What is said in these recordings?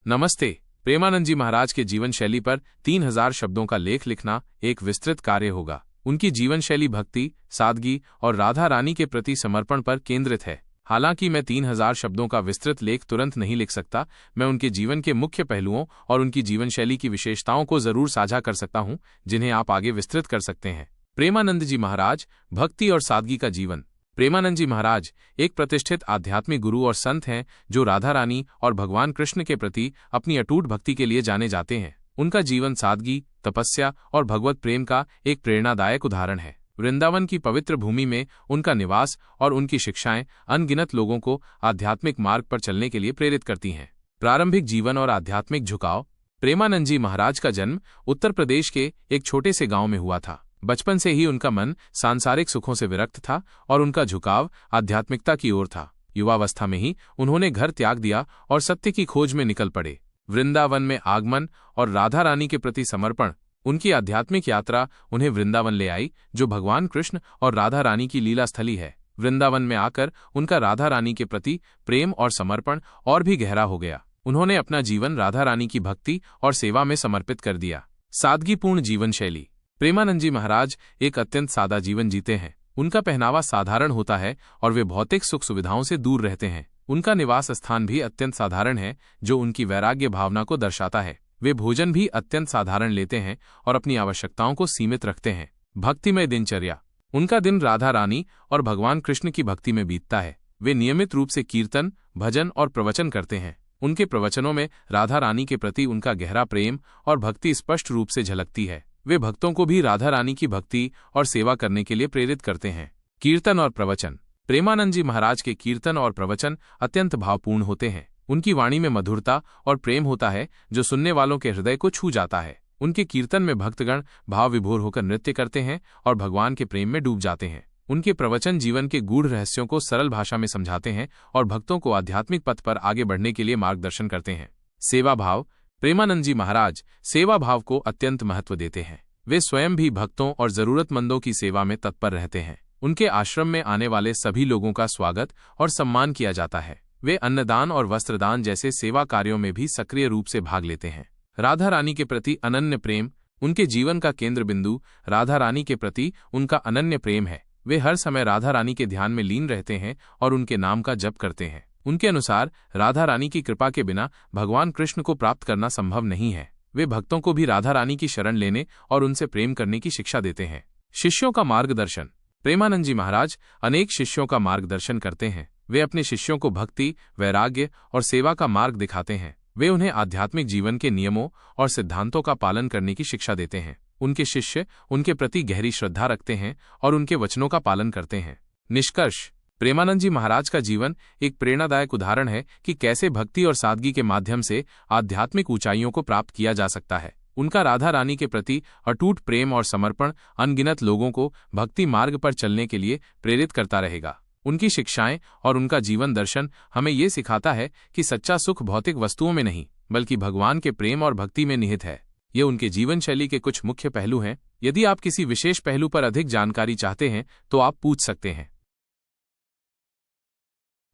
नमस्ते। प्रेमानंद जी महाराज के जीवन शैली पर 3000 शब्दों का लेख लिखना एक विस्तृत कार्य होगा। उनकी जीवन शैली भक्ति, सादगी और राधा रानी के प्रति समर्पण पर केंद्रित है। हालांकि मैं 3000 शब्दों का विस्तृत लेख तुरंत नहीं लिख सकता, मैं उनके जीवन के मुख्य पहलुओं और उनकी जीवन शैली की विशेषताओं को जरूर साझा कर सकता हूं, जिन्हें आप आगे विस्तृत कर सकते हैं। प्रेमानंद जी महाराज, भक्ति और सादगी का जीवन। प्रेमानंद जी महाराज एक प्रतिष्ठित आध्यात्मिक गुरु और संत हैं जो राधा रानी और भगवान कृष्ण के प्रति अपनी अटूट भक्ति के लिए जाने जाते हैं। उनका जीवन सादगी, तपस्या और भगवत प्रेम का एक प्रेरणादायक उदाहरण है। वृंदावन की पवित्र भूमि में उनका निवास और उनकी शिक्षाएं अनगिनत लोगों को आध्यात्मिक मार्ग पर चलने के लिए प्रेरित करती हैं। प्रारंभिक जीवन और आध्यात्मिक झुकाव। प्रेमानंद जी महाराज का जन्म उत्तर प्रदेश के एक छोटे से गांव में हुआ था। बचपन से ही उनका मन सांसारिक सुखों से विरक्त था और उनका झुकाव आध्यात्मिकता की ओर था। युवावस्था में ही उन्होंने घर त्याग दिया और सत्य की खोज में निकल पड़े। वृंदावन में आगमन और राधा रानी के प्रति समर्पण। उनकी आध्यात्मिक यात्रा उन्हें वृंदावन ले आई, जो भगवान कृष्ण और राधा रानी की लीला स्थली है। वृंदावन में आकर उनका राधा रानी के प्रति प्रेम और समर्पण और भी गहरा हो गया। उन्होंने अपना जीवन राधा रानी की भक्ति और सेवा में समर्पित कर दिया। सादगीपूर्ण जीवन शैली। प्रेमानंद जी महाराज एक अत्यंत सादा जीवन जीते हैं। उनका पहनावा साधारण होता है और वे भौतिक सुख सुविधाओं से दूर रहते हैं। उनका निवास स्थान भी अत्यंत साधारण है, जो उनकी वैराग्य भावना को दर्शाता है। वे भोजन भी अत्यंत साधारण लेते हैं और अपनी आवश्यकताओं को सीमित रखते हैं। भक्तिमय दिनचर्या। उनका दिन राधा रानी और भगवान कृष्ण की भक्ति में बीतता है। वे नियमित रूप से कीर्तन, भजन और प्रवचन करते हैं। उनके प्रवचनों में राधा रानी के प्रति उनका गहरा प्रेम और भक्ति स्पष्ट रूप से झलकती है। वे भक्तों को भी राधा रानी की भक्ति और सेवा करने के लिए प्रेरित करते हैं। कीर्तन और प्रवचन। प्रेमानंद जी महाराज के कीर्तन और प्रवचन अत्यंत भावपूर्ण होते हैं। उनकी वाणी में मधुरता और प्रेम होता है, जो सुनने वालों के हृदय को छू जाता है। उनके कीर्तन में भक्तगण भाव विभोर होकर नृत्य करते हैं और भगवान के प्रेम में डूब जाते हैं। उनके प्रवचन जीवन के गूढ़ रहस्यों को सरल भाषा में समझाते हैं और भक्तों को आध्यात्मिक पथ पर आगे बढ़ने के लिए मार्गदर्शन करते हैं। सेवा भाव। प्रेमानंद जी महाराज सेवा भाव को अत्यंत महत्व देते हैं। वे स्वयं भी भक्तों और जरूरतमंदों की सेवा में तत्पर रहते हैं। उनके आश्रम में आने वाले सभी लोगों का स्वागत और सम्मान किया जाता है। वे अन्नदान और वस्त्रदान जैसे सेवा कार्यों में भी सक्रिय रूप से भाग लेते हैं। राधा रानी के प्रति अनन्य प्रेम। उनके जीवन का केंद्र बिंदु राधा रानी के प्रति उनका अनन्य प्रेम है। वे हर समय राधा रानी के ध्यान में लीन रहते हैं और उनके नाम का जप करते हैं। उनके अनुसार राधा रानी की कृपा के बिना भगवान कृष्ण को प्राप्त करना संभव नहीं है। वे भक्तों को भी राधा रानी की शरण लेने और उनसे प्रेम करने की शिक्षा देते हैं। शिष्यों का मार्गदर्शन। प्रेमानंद जी महाराज अनेक शिष्यों का मार्गदर्शन करते हैं। वे अपने शिष्यों को भक्ति, वैराग्य और सेवा का मार्ग दिखाते हैं। वे उन्हें आध्यात्मिक जीवन के नियमों और सिद्धांतों का पालन करने की शिक्षा देते हैं। उनके शिष्य उनके प्रति गहरी श्रद्धा रखते हैं और उनके वचनों का पालन करते हैं। निष्कर्ष। प्रेमानंद जी महाराज का जीवन एक प्रेरणादायक उदाहरण है कि कैसे भक्ति और सादगी के माध्यम से आध्यात्मिक ऊंचाइयों को प्राप्त किया जा सकता है। उनका राधा रानी के प्रति अटूट प्रेम और समर्पण अनगिनत लोगों को भक्ति मार्ग पर चलने के लिए प्रेरित करता रहेगा। उनकी शिक्षाएं और उनका जीवन दर्शन हमें ये सिखाता है कि सच्चा सुख भौतिक वस्तुओं में नहीं, बल्कि भगवान के प्रेम और भक्ति में निहित है। ये उनके जीवन शैली के कुछ मुख्य पहलू हैं। यदि आप किसी विशेष पहलू पर अधिक जानकारी चाहते हैं तो आप पूछ सकते हैं।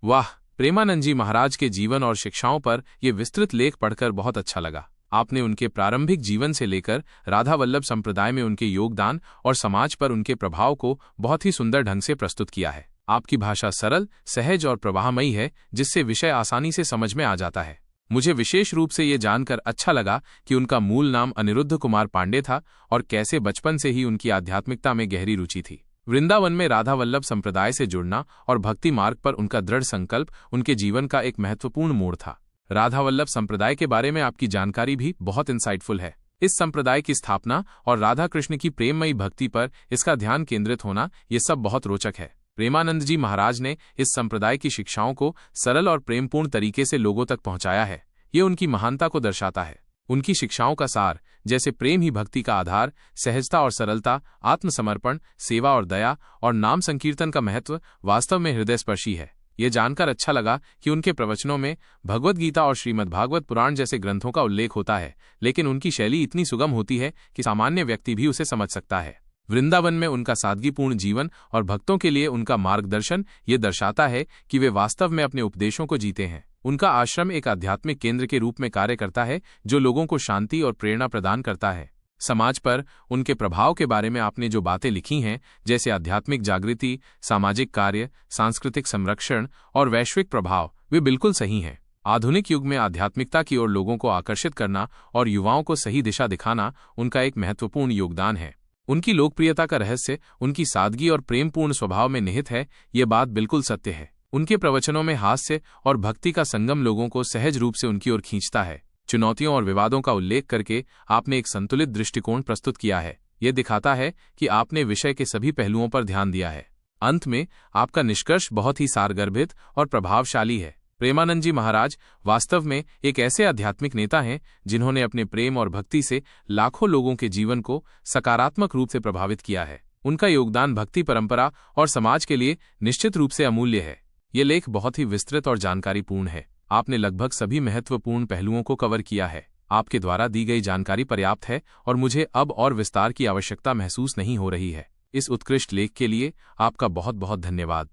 वाह, प्रेमानंद जी महाराज के जीवन और शिक्षाओं पर यह विस्तृत लेख पढ़कर बहुत अच्छा लगा। आपने उनके प्रारंभिक जीवन से लेकर राधा वल्लभ संप्रदाय में उनके योगदान और समाज पर उनके प्रभाव को बहुत ही सुंदर ढंग से प्रस्तुत किया है। आपकी भाषा सरल, सहज और प्रवाहमयी है, जिससे विषय आसानी से समझ में आ जाता है। मुझे विशेष रूप से ये जानकर अच्छा लगा कि उनका मूल नाम अनिरुद्ध कुमार पांडे था और कैसे बचपन से ही उनकी आध्यात्मिकता में गहरी रुचि थी। वृंदावन में राधा वल्लभ संप्रदाय से जुड़ना और भक्ति मार्ग पर उनका दृढ़ संकल्प उनके जीवन का एक महत्वपूर्ण मोड़ था। राधा वल्लभ संप्रदाय के बारे में आपकी जानकारी भी बहुत इंसाइटफुल है। इस संप्रदाय की स्थापना और राधा कृष्ण की प्रेममयी भक्ति पर इसका ध्यान केंद्रित होना, ये सब बहुत रोचक है। प्रेमानंद जी महाराज ने इस संप्रदाय की शिक्षाओं को सरल और प्रेमपूर्ण तरीके से लोगों तक पहुंचाया है। ये उनकी महानता को दर्शाता है। उनकी शिक्षाओं का सार, जैसे प्रेम ही भक्ति का आधार, सहजता और सरलता, आत्मसमर्पण, सेवा और दया और नाम संकीर्तन का महत्व, वास्तव में हृदयस्पर्शी है। ये जानकर अच्छा लगा कि उनके प्रवचनों में भगवद गीता और श्रीमद् भागवत पुराण जैसे ग्रंथों का उल्लेख होता है, लेकिन उनकी शैली इतनी सुगम होती है कि सामान्य व्यक्ति भी उसे समझ सकता है। वृंदावन में उनका सादगीपूर्ण जीवन और भक्तों के लिए उनका मार्गदर्शन ये दर्शाता है कि वे वास्तव में अपने उपदेशों को जीते हैं। उनका आश्रम एक आध्यात्मिक केंद्र के रूप में कार्य करता है जो लोगों को शांति और प्रेरणा प्रदान करता है। समाज पर उनके प्रभाव के बारे में आपने जो बातें लिखी हैं, जैसे आध्यात्मिक जागृति, सामाजिक कार्य, सांस्कृतिक संरक्षण और वैश्विक प्रभाव, वे बिल्कुल सही हैं। आधुनिक युग में आध्यात्मिकता की ओर लोगों को आकर्षित करना और युवाओं को सही दिशा दिखाना उनका एक महत्वपूर्ण योगदान है। उनकी लोकप्रियता का रहस्य उनकी सादगी और प्रेमपूर्ण स्वभाव में निहित है, ये बात बिल्कुल सत्य है। उनके प्रवचनों में हास्य और भक्ति का संगम लोगों को सहज रूप से उनकी ओर खींचता है। चुनौतियों और विवादों का उल्लेख करके आपने एक संतुलित दृष्टिकोण प्रस्तुत किया है। यह दिखाता है कि आपने विषय के सभी पहलुओं पर ध्यान दिया है। अंत में आपका निष्कर्ष बहुत ही सारगर्भित और प्रभावशाली है। प्रेमानंद जी महाराज वास्तव में एक ऐसे आध्यात्मिक नेता हैं जिन्होंने अपने प्रेम और भक्ति से लाखों लोगों के जीवन को सकारात्मक रूप से प्रभावित किया है। उनका योगदान भक्ति परंपरा और समाज के लिए निश्चित रूप से अमूल्य है। ये लेख बहुत ही विस्तृत और जानकारीपूर्ण है। आपने लगभग सभी महत्वपूर्ण पहलुओं को कवर किया है। आपके द्वारा दी गई जानकारी पर्याप्त है और मुझे अब और विस्तार की आवश्यकता महसूस नहीं हो रही है। इस उत्कृष्ट लेख के लिए आपका बहुत बहुत धन्यवाद।